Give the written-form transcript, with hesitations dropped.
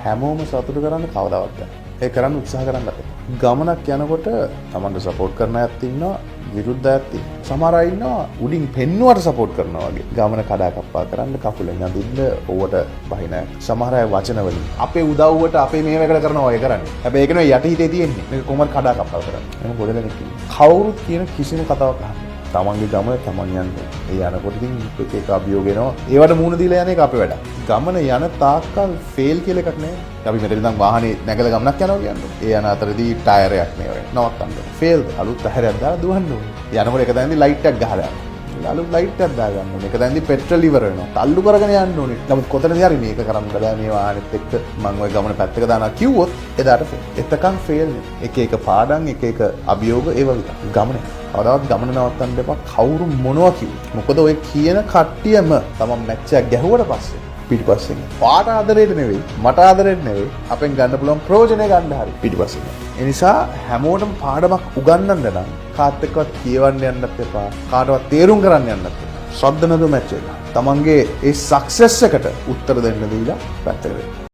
හැමෝම සතුටු කරන්න කවදාවත් බෑ. ඒ කරන්න උත්සාහ කරන්න අපේ. ගමනක් යනකොට Tamanට සපෝට් කරන අයත් ඉන්නවා, විරුද්ධ අයත් ඉන්නවා. සමහර අය ඉන්නවා උඩින් පෙන්නුවට සපෝට් කරනවා වගේ. ගමන කඩාකප්පා කරන්න කකුලෙන් අදින්න ඕවට බහින අය. සමහර අය වචන වලින් අපේ උදව්වට අපේ මේවකට කරනවා වගේ කරන්නේ. හැබැයි ඒක නෙවෙයි යටිහිතේ තියෙන්නේ. මේක කොහොමද කඩාකප්පා කරන්නේ. එහෙනම් ගොඩ දෙනෙක් ඉන්නවා. කවුරුත් කියන කිසිම කතාවක් අහන්නේ. තමන්ගේ ගමන තමන් යන්නේ. ඒ යනකොට ඉතින් එක එක අභියෝග එනවා. ඒවට මුහුණ දීලා යන එක අපේ වැඩ. ගමන යන තාක්කල් ෆේල් කියලා එකක් නෑ. අපි මෙතන ඉඳන් වාහනේ නැගලා ගමනක් යනවා කියන්නේ. ඒ යන අතරදී ටයරයක් නේ වෙන්නේ. නවත්තන්න. ෆේල් අලුත් ටයරයක් දාලා දුවන්න ඕනේ. යනකොට එක දැනදී ලයිට් එකක් ගහලා යනවා. අලුත් ලයිට් එකක් දාගන්න ඕනේ. එක දැනදී පෙට්‍රල් ඉවර වෙනවා. තල්ලු කරගෙන යන්න ඕනේ. නමුත් කොතනදී හරි මේක කරන්න බෑ මේ වාහනේත් එක්ක මම ওই ගමන පැත්තක දානවා කිව්වොත් එදාට ෆේල්. එතකන් ෆේල් නේ. එක එක පාඩම් එක එක අභියෝග ඒව විතර. ගමනේ කවදාවත් ගමන නවත්තන්න එපා කවුරු මොනවා කිව්වොත්. මොකද ඔය කියන කට්ටියම තමන් මැච් එකක් ගැහුවට පස්සේ පිටිපස්සෙන් පාට ආදරේට නෙවෙයි මට ආදරේට නෙවෙයි අපෙන් ගන්න පුළුවන් ප්‍රයෝජනය ගන්න හරි පිටිපස්සෙන්. ඒ නිසා හැමෝටම පාඩමක් උගන්වන්න නම් කාත් එක්කවත් කියවන්න යන්නත් එපා. කාටවත් තේරුම් කරන්න යන්නත් එපා. ශ්‍රද්ධ නැතුව මැච් එක. තමන්ගේ ඒ සක්සස් එකට උත්තර දෙන්න දීලා පැත්තකට